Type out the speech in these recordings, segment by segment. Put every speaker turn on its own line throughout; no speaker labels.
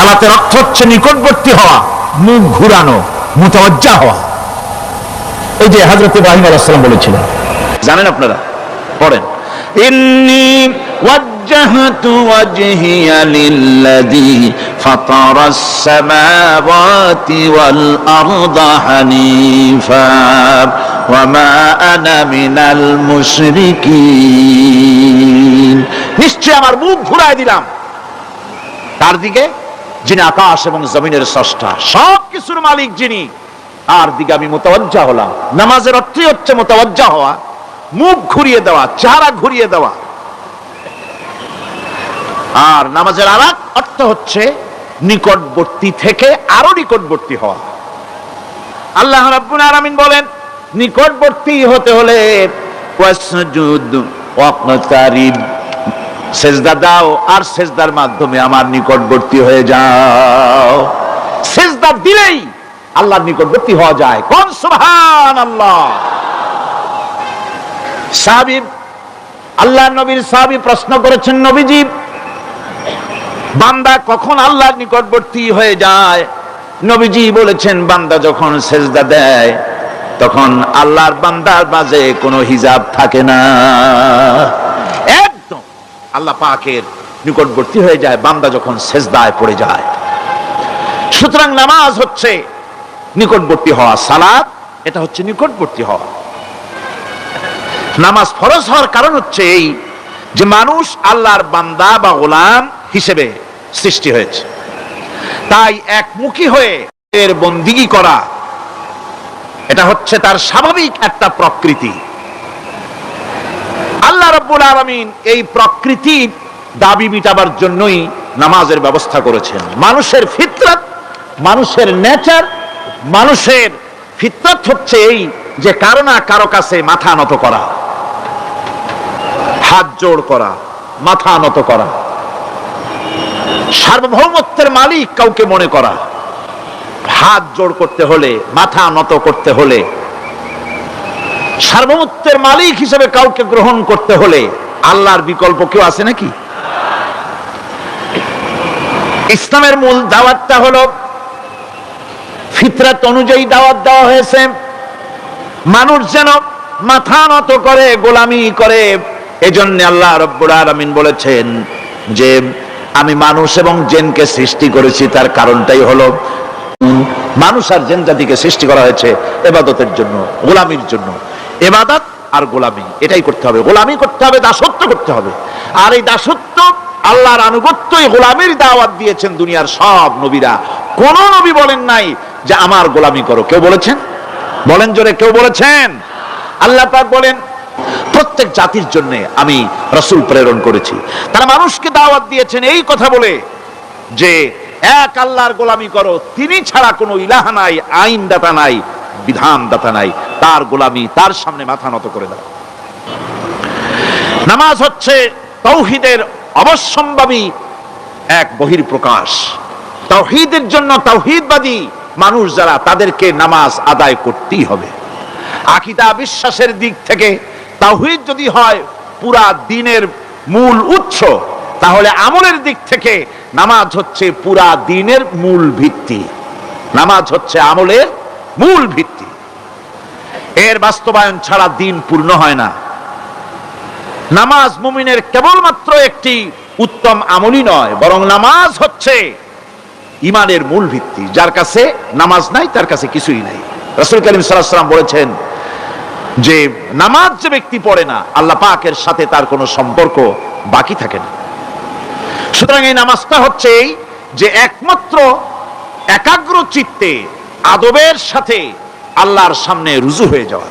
সালাতের অর্থ হচ্ছে নিকটবর্তী হওয়া, মুখ ঘুরানো, মুতাওয়াজ্জা হওয়া। এই যে হযরত ইব্রাহিম আলাইহিস সালাম বলেছিলেন, জানেন আপনারা, পড়েন, ইন্নী ওয়াজ্জাহতু ওয়াজহিয়া লিল্লাযী ফাতারাস সামাওয়াতি ওয়াল আরদা হানিফা ওয়া মা আনা মিনাল মুশরিকিন। নিশ্চয় আমার মুখ ঘুরায় দিলাম তার দিকে যিনি আকাশ এবং জমিনের স্রষ্টা, সব কিছুর মালিক যিনি, আর দিকে আমি মুতাওয়াজ্জা হলাম। নামাজের অর্থই হচ্ছে মুতাওয়াজ্জা হওয়া, মুখ ঘুরিয়ে দেওয়া, চেহারা ঘুরিয়ে দেওয়া। আর নামাজের আরেক অর্থ হচ্ছে নিকটবর্তী থেকে আরো নিকটবর্তী হওয়া। আল্লাহ রাব্বুল আলামিন বলেন, নিকটবর্তী হতে হলে ওয়াসজুদ ওয়াকতারিব, সেজদা দাও আর সেজদার মাধ্যমে আমার নিকটবর্তী হয়ে যাও। সেজদা দিলেই আল্লাহর নিকটবর্তী হওয়া যায়। কোন সুবহানাল্লাহ। সাহাবী, আল্লাহর নবীর সাহাবী প্রশ্ন করেছেন, নবীজি, বান্দা কখন আল্লাহর নিকটবর্তী হয়ে যায়? নবীজি বলেছেন, বান্দা যখন সেজদা দেয় তখন আল্লাহর বান্দার মাঝে কোনো হিজাব থাকে না, একদম আল্লাহ পাকের নিকটবর্তী হয়ে যায় বান্দা যখন সেজদায় পড়ে যায়। সুতরাং নামাজ হচ্ছে নিকটবর্তী হওয়া, সালাত এটা হচ্ছে নিকটবর্তী হওয়া। নামাজ ফরজ হওয়ার কারণ হচ্ছে এই যে মানুষ আল্লাহর বান্দা বা গোলাম হিসেবে সৃষ্টি হয়েছে, তাই একমুখী হয়ে এর বন্দিগি করা এটা হচ্ছে তার স্বাভাবিক একটা প্রকৃতি। আল্লাহ রাব্বুল আলামিন এই প্রকৃতির দাবি মিটাবার জন্যই নামাজের ব্যবস্থা করেছেন। মানুষের ফিতরত, মানুষের নেচার, মানুষের ফিতরত হচ্ছে এই যে কারো না কারো কাছে মাথা নত করা, হাত জোড় করা, মাথা নত করা, সার্বভৌমত্বের মালিক কাউকে মনে করা। হাত জোড় করতে হলে, মাথা নত করতে হলে, সার্বভৌমত্বের মালিক হিসেবে কাউকে গ্রহণ করতে হলে আল্লাহর বিকল্প কেউ আছে নাকি? ইসলামের মূল দাওয়াতটা হলো ফিতরত অনুযায়ী দাওয়াত দেওয়া হয়েছে। মানুষ যেন মাথা নত করে, গোলামি করে। এজন্য আল্লাহ রাব্বুল আলামিন বলেছেন যে আমি মানুষ এবং জিনকে সৃষ্টি করেছি, তার কারণটাই হলো মানুষ আর জিন জাতিকে সৃষ্টি করা হয়েছে ইবাদতের জন্য, গোলামির জন্য। ইবাদত আর গোলামি এটাই করতে হবে, গোলামি করতে হবে, দাসত্ব করতে হবে। আর এই দাসত্ব, আল্লাহর আনুগত্যই গোলামির দাওয়াত দিয়েছেন দুনিয়ার সব নবীরা। কোন নবী বলেন নাই যে আমার গোলামি করো, কেউ বলেছেন? বলেন জোরে, কেউ বলেছেন? আল্লাহ পাক বলেন প্রত্যেক জাতির জন্য আমি রাসূল প্রেরণ করেছি। তারা মানুষকে দাওয়াত দিয়েছেন এই কথা বলে যে এক আল্লাহর গোলামি করো, তিনি ছাড়া কোনো ইলাহ নাই, আইনদাতা নাই, বিধানদাতা নাই, তার গোলামি, তার সামনে মাথা নত করে দাও। নামাজ হচ্ছে তাওহীদের অবশ্যম্ভাবী এক বহির্প্রকাশ। তাওহীদের জন্য তাওহীদবাদী মানুষ যারা, তাদেরকে নামাজ আদায় করতেই হবে। আকীদা বিশ্বাসের দিক থেকে তাওহীদ যদি হয় পুরা দ্বীনের মূল উৎস, তাহলে আমলের দিক থেকে নামাজ হচ্ছে পুরা দ্বীনের মূল ভিত্তি। নামাজ হচ্ছে আমলের মূল ভিত্তি। এর বাস্তবায়ন ছাড়া দ্বীন পূর্ণ হয় না। নামাজ মুমিনের কেবলমাত্র একটি উত্তম আমলই নয়, বরং নামাজ হচ্ছে ঈমানের মূল ভিত্তি। যার কাছে নামাজ নাই তার কাছে কিছুই নাই। রাসূল করিম সাল্লাল্লাহু আলাইহি ওয়াসাল্লাম বলেছেন যে নামাজ যে ব্যক্তি পড়ে না, আল্লাহ পাকের সাথে তার কোনো সম্পর্ক বাকি থাকে না। সুতরাং এই নামাজটা হচ্ছে এই যে একমাত্র একাগ্র চিত্তে আদবের সাথে আল্লাহর সামনে রুজু হয়ে যাওয়া।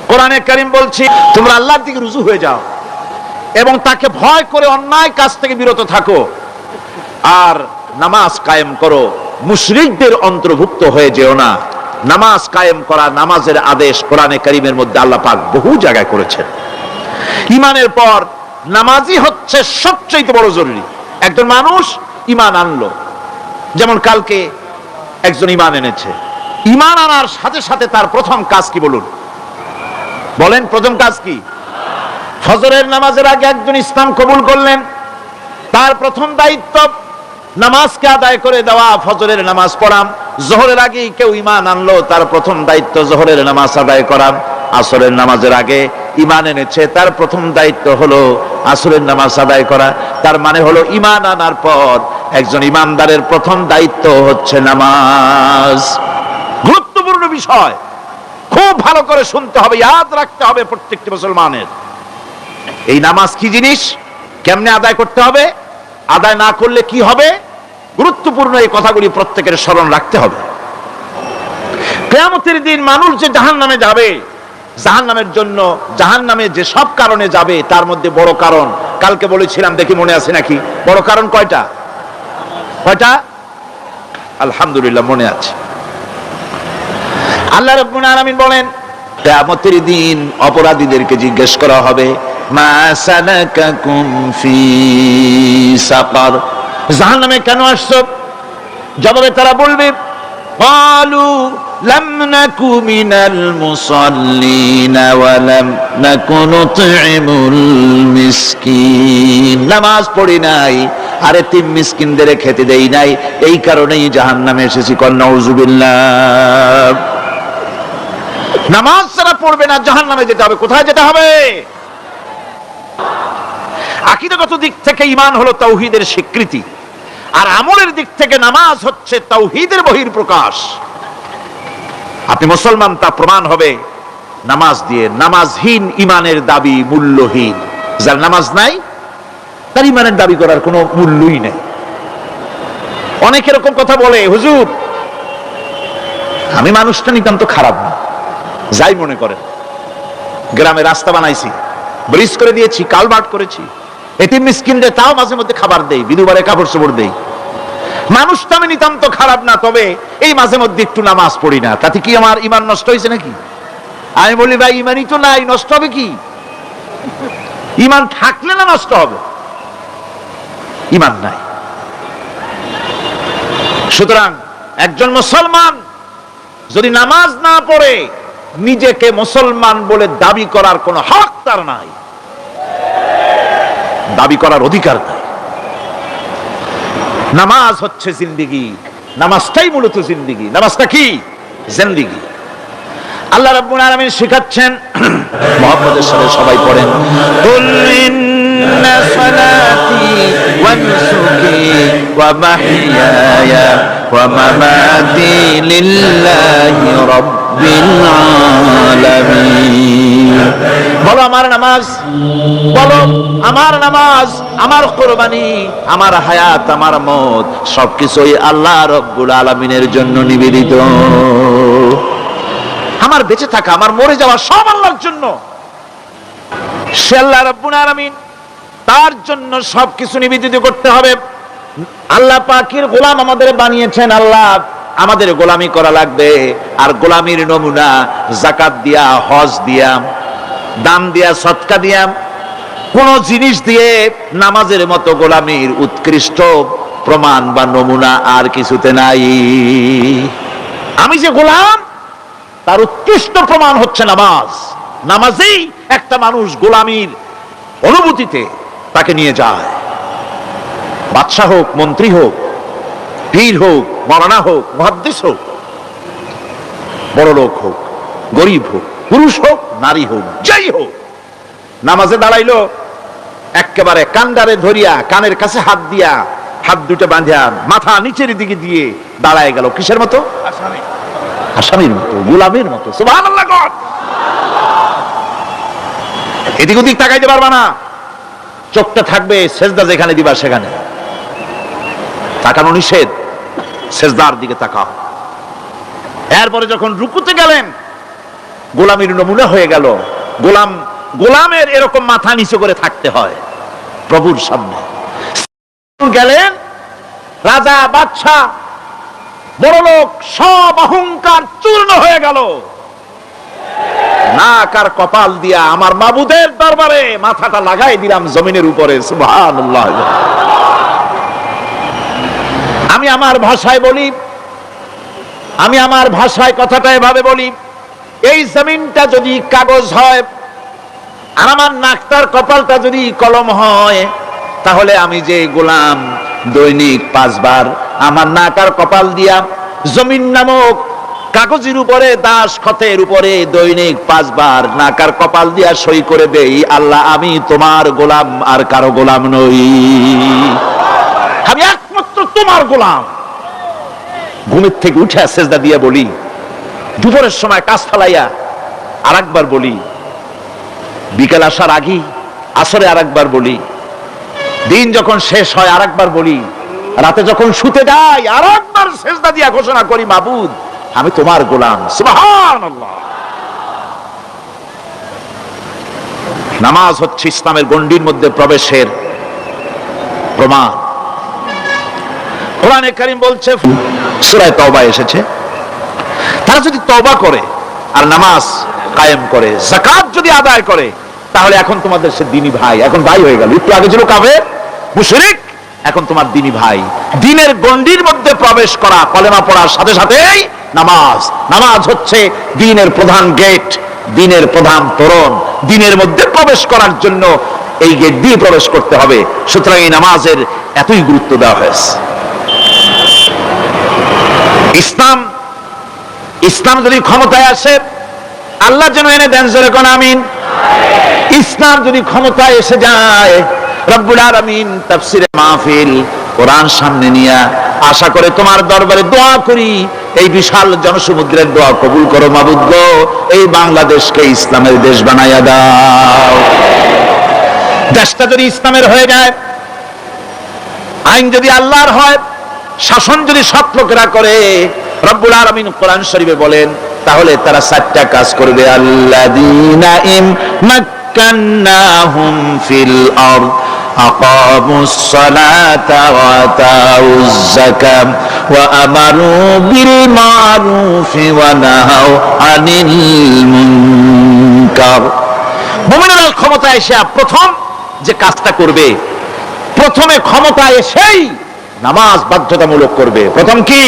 কোরআনে কারীম বলছে তোমরা আল্লাহর দিকে রুজু হয়ে যাও এবং তাকে ভয় করে অন্যায় কাজ থেকে বিরত থাকো আর নামাজ কায়েম করো, মুশরিকদের অন্তর্ভুক্ত হয়ে যেও না। নামাজ কায়েম করা, নামাজের আদেশ কোরআনে কারীমের মধ্যে আল্লাহ পাক বহু জায়গায় করেছেন। ঈমানের পর নামাজই হচ্ছে সবচেয়ে বড় জরুরি। একজন মানুষ ঈমান আনলো, যেমন কালকে একজন ঈমান এনেছে, ঈমান আনার সাথে সাথে তার প্রথম কাজ কি বলুন? বলেন প্রথম কাজ কি? ফজরের নামাজের আগে একজন ইসলাম কবুল করলেন, তার প্রথম দায়িত্ব নামাজকে আদায় করে দেওয়া, ফজরের নামাজ পড়া। জোহরের আগে কেউ ঈমান আনলো, তার প্রথম দায়িত্ব জোহরের নামাজ আদায় করা। আসরের নামাজের আগে ঈমান এনেছে, তার প্রথম দায়িত্ব হলো আসরের নামাজ আদায় করা। তার মানে হলো ঈমান আনার পর একজন ঈমানদারের প্রথম দায়িত্ব হচ্ছে নামাজ। গুরুত্বপূর্ণ বিষয়, খুব ভালো করে শুনতে হবে, ইয়াদ রাখতে হবে প্রত্যেকটি মুসলমানের। এই নামাজ কি জিনিস, কেমনে আদায় করতে হবে, আদায় না করলে কি হবে, গুরুত্বপূর্ণ এই কথাগুলি প্রত্যেকের স্মরণ রাখতে হবে। কিয়ামতের দিন মানুষ যে জাহান্নামে যাবে, জাহান্নামের জন্য, জাহান্নামে যে সব কারণে যাবে তার মধ্যে বড় কারণ কালকে বলেছিলাম, দেখি মনে আছে নাকি, বড় কারণ কয়টা? আলহামদুলিল্লাহ মনে আছে। আল্লাহ রাব্বুল আলামিন বলেন, কিয়ামতের দিন অপরাধীদেরকে জিজ্ঞেস করা হবে, মা সালাকাকুম ফি সাকার, জাহান্নামে কেন আসছো? জবাবে তারা বলবে, ক্বালু লাম নাকু মিনাল মুসাল্লিনা ওয়া লাম নাকু নুতঈমুল মিসকিন, নামাজ পড়ি নাই আর এতিম মিসকিনদের খেতে দেই নাই, এই কারণেই জাহান্নামে এসেছি। কল নাউযুবিল্লাহ। নামাজ যারা পড়বে না জাহান্নামে যেতে হবে। কোথায় যেতে হবে? আকীদাগত দিক থেকে ঈমান হলো তাওহীদের স্বীকৃতি, আর আমলের দিক থেকে নামাজ হচ্ছে তাওহীদের বহিঃপ্রকাশ। আপনি মুসলমান তা প্রমাণ হবে নামাজ দিয়ে। নামাজহীন ঈমানের দাবি মূল্যহীন। যার নামাজ নাই তার ঈমানের দাবি করার কোনো মূল্যই নেই। অনেক এরকম কথা বলে, হুজুর আমি মানুষটা নিতাম তো খারাপ না, যাই মনে করেন, গ্রামে রাস্তা বানাইছি, ব্রিজ করে দিয়েছি, কালভার্ট করেছি, এতিম মিসকিনদের তাও মাঝে মধ্যে খাবার দেই, বিধবারে কাপড় চোপড় দেই, মানুষটা আমি নিতাম তো খারাপ না, তবে এই মাঝে মধ্যে একটু নামাজ পড়ি না, তাতে কি আমার ঈমান নষ্ট হয়েছে নাকি? আমি বলি, ভাই ঈমানই তো নাই, নষ্ট হবে কি? ঈমান থাকলে না নষ্ট হবে? ঈমান নাই। সুতরাং একজন মুসলমান যদি নামাজ না পড়ে নিজেকে মুসলমান বলে দাবি করার কোনো হক তার নাই, দাবি করার অধিকার নাই। নামাজ হচ্ছে জিন্দেগি, নামাজটাই মূলত জিন্দেগি। নামাজটা কি? জিন্দেগি। আল্লাহ রাব্বুল আলামিন শেখাচ্ছেন, মুহাম্মদের সাথে সবাই পড়েন, কুল ইন্না সালাতি ওয়া নুসুকি ওয়া মাহইয়ায়া ওয়া মামাতি লিল্লাহি রাব্বিল আলামিন। বলো আমার নামাজ, বলো আমার নামাজ, আমার কুরবানি, আমার হায়াত, আমার মওত সবকিছুই আল্লাহ রাব্বুল আলামিনের জন্য নিবেদিত। আমার বেঁচে থাকা, আমার মরে যাওয়া সব আল্লাহর জন্য। সে আল্লাহ রাব্বুল আলামিন, তার জন্য সবকিছু নিবেদিত করতে হবে। আল্লাহ পাকের গোলাম আমাদের বানিয়েছেন, আল্লাহ আমাদের গোলামি করা লাগবে। আর গোলামির নমুনা যাকাত দিয়া, হজ দিয়া, দান দিয়া, সদকা দিয়া, কোন জিনিস দিয়ে নামাজের মতো গোলামির উৎকৃষ্ট প্রমাণ বা নমুনা আর কিছুতে নাই। আমি যে গোলাম তার উৎকৃষ্ট প্রমাণ হচ্ছে নামাজ। নামাজেই একটা মানুষ গোলামির অনুভূতিতে তাকে নিয়ে যায়। বাদশা হোক, মন্ত্রী হোক, পীর হোক, মাওলানা হোক, মুহাদ্দিস হোক, বড় লোক হোক, গরিব হোক, পুরুষ হোক, নারী হোক, যাই হোক, নামাজে দাঁড়াইলো, একেবারে কান্ডারে ধরিয়া কানের কাছে হাত দিয়া, হাত দুটো বাঁধিয়া মাথা নিচের দিকে দিয়ে দাঁড়ায় গেল। কিসের মতো? আসামির মতো, গোলামের মতো। সুবহানাল্লাহ। এদিক ওদিক তাকাইতে পারবা না, চোখটা থাকবে সেজদা যেখানে দিবা সেখানে। তাকানো নিষেধ, সেজদার দিকে তাকাও। এরপরে যখন রুকুতে গেলেন, গোলামির নমুনা হয়ে গেল। গোলামের এরকম মাথা নিচু করে থাকতে হয় প্রভুর সামনে। গেলেন, রাজা, বাদশা, বড় লোক, সব অহংকার চূর্ণ হয়ে গেল। নাক আর কপাল দিয়া আমার মাবুদের দরবারে মাথাটা লাগাই দিলাম জমিনের উপরে। সুবহানাল্লাহ। আমি আমার ভাষায় বলি, আমি আমার ভাষায় কথাটা এভাবে বলি, এই জমিনটা যদি কাগজ হয় আর আমার নাকটার কপালটা যদি কলম হয়, তাহলে আমি যে গোলাম দৈনিক 5 বার আমার নাক আর কপাল দিয়া জমিন নামক কাগজের উপরে দাস খতের উপরে দৈনিক 5 বার নাক আর কপাল দিয়া সই করে দেই, আল্লাহ আমি তোমার গোলাম আর কারো গোলাম নই, আমি একমাত্র তোমার গোলাম। ঘুমের থেকে উঠে সেজদা দিয়া বলি, দুপুরের সময় কাজ ফালাইয়া আর একবার বলি, বিকেল আসার আগে আসরে আর একবার বলি, দিন যখন শেষ হয় আর একবার বলি, রাতে যখন শুতে যাই আর একবার সেজদা দিয়া ঘোষণা করি, মাবুদ আমি তোমার গোলাম। সুবহানাল্লাহ। নামাজ হচ্ছে ইসলামের গণ্ডির মধ্যে প্রবেশের প্রমাণ। কোরআনে কারীম বলছে, সূরা তাওবা এসেছে, তারা যদি তওবা করে আর নামাজ কায়েম করে, যাকাত যদি আদায় করে, তাহলে এখন তোমাদের সে দ্বীনি ভাই, এখন ভাই হয়ে গেল। একটু আগে ছিল কাফের মুশরিক, এখন তোমার দ্বীনি ভাই। দ্বীনের গণ্ডির মধ্যে প্রবেশ করা, কলেমা পড়ার সাথে সাথেই নামাজ। নামাজ হচ্ছে দ্বীনের প্রধান গেট, দ্বীনের প্রধান তোরণ। দ্বীনের মধ্যে প্রবেশ করার জন্য এই গেট দিয়ে প্রবেশ করতে হবে। সুতরাং এই নামাজের এতই গুরুত্ব দেওয়া হয়েছে। ইসলাম যদি ক্ষমতায় আসে, আল্লাহ যেন এনে দেন, জোরে কোন আমিন। ইসলাম যদি ক্ষমতায় এসে যায়, রব্বুল আলামিন তাফসিরে মাহফিল কোরআন সামনে নিয়ে আশা করে তোমার দরবারে দোয়া করি, এই বিশাল জনসমুদ্রের দোয়া কবুল করো মাবুদ গো, এই বাংলাদেশকে ইসলামের দেশ বানাইয়া দাও। দেশটা যদি ইসলামের হয়ে যায়, আইন যদি আল্লাহর হয়, শাসন যদি সৎ লোকেরা করে, রব্বুল আলামিন কোরআন শরীফে বলেন, তাহলে তারা 4টা কাজ করবে। আল্লাযীনা ইম্মাক্কান্নাহুম ফিল আরদ আকামুস সালাতা ওয়া আতাউজ যাকাত ওয়া আমারু বিল মারুফি ওয়া নাহাউ আনিল মুনকার। মুমিনরা ক্ষমতায় এসে প্রথম যে কাজটা করবে, প্রথমে ক্ষমতায় এসেই নামাজ বাধ্যতামূলক করবে। প্রথম কি?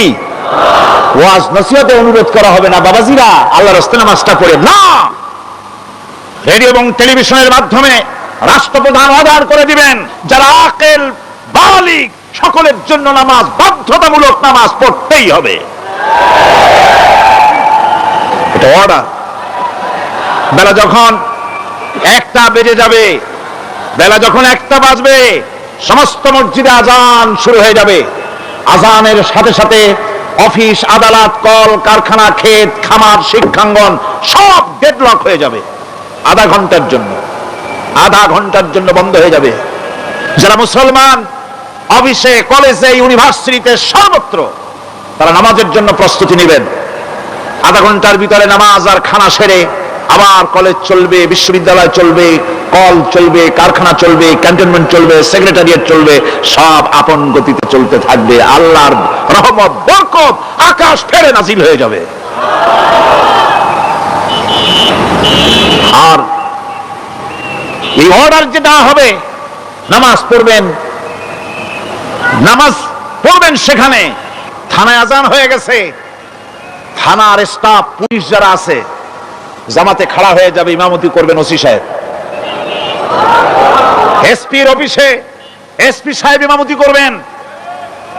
ওয়াজ নসিহতে অনুরোধ করা হবে না, বাবাজিরা আল্লাহর রাস্তায় নামাজটা পড়ে না। রেডিও এবং টেলিভিশনের মাধ্যমে রাষ্ট্রপ্রধান অর্ডার করে দিবেন, যারা আকেল বালিগ সকলের জন্য নামাজ বাধ্যতামূলক, নামাজ পড়তেই হবে, এটা অর্ডার। বেলা যখন 1টা বেজে যাবে, বেলা যখন 1টা বাজবে, সমস্ত মসজিদে আজান শুরু হয়ে যাবে। আজানের সাথে সাথে অফিস, আদালত, কল কারখানা, ক্ষেত খামার, শিক্ষাঙ্গন সব ডেডলক হয়ে যাবে। আধা ঘন্টার জন্য বন্ধ হয়ে যাবে। যারা মুসলমান অফিসে, কলেজে, ইউনিভার্সিটিতে সর্বত্র তারা নামাজের জন্য প্রস্তুতি নেবেন। আধা ঘন্টার ভিতরে নামাজ আর খানা সেরে আবার কলেজ চলবে, বিশ্ববিদ্যালয় চলবে, কল চলবে, কারখানা চলবে, ক্যান্টনমেন্ট চলবে, সেক্রেটারিয়েট চলবে, সব আপন গতিতে চলতে থাকবে। আল্লাহর রহমত, বরকত আকাশ ফেরে নাজিল হয়ে যাবে। আর এই অর্ডার যে দেওয়া হবে, নামাজ পড়বেন সেখানে। থানায় আজান হয়ে গেছে, থানার স্টাফ, পুলিশ যারা আছে জামাতে খাড়া হয়ে যাবে, ইমামতি করবেন ওসি সাহেব। এসপির অফিসে এসপি সাহেব ইমামতি করবেন,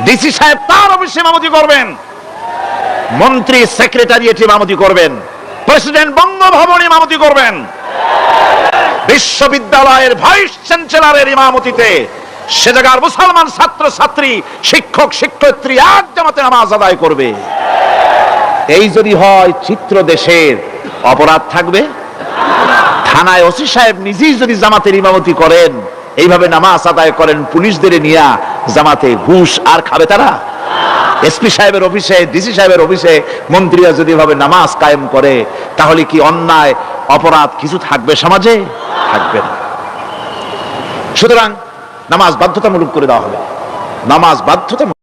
ডিসি সাহেব তার অফিসে ইমামতি করবেন, মন্ত্রী সেক্রেটারিয়েট ইমামতি করবেন, প্রেসিডেন্ট বঙ্গভবন ইমামতি করবেন, বিশ্ববিদ্যালয়ের ভাইস চ্যান্সেলরের ইমামতিতে সে জায়গার মুসলমান ছাত্র ছাত্রী, শিক্ষক শিক্ষয়িত্রী এক জামাতে নামাজ আদায় করবে। এই যদি হয়, চিত্র দেশের অপরাধ থাকবে? থানায় ওসি সাহেব নিজেই যদি জামাতের ইমামতি করেন, এইভাবে নামাজ আদায় করেন পুলিশদের নিয়ে জামাতে, ঘুষ আর খাবে তারা? এসপি সাহেবের অফিসে, ডিসি সাহেবের অফিসে মন্ত্রীরা যদি এভাবে নামাজ কায়েম করে, তাহলে কি অন্যায় অপরাধ কিছু থাকবে সমাজে? থাকবে না। সুতরাং নামাজ বাধ্যতামূলক করে দেওয়া হবে। নামাজ বাধ্যতামূলক।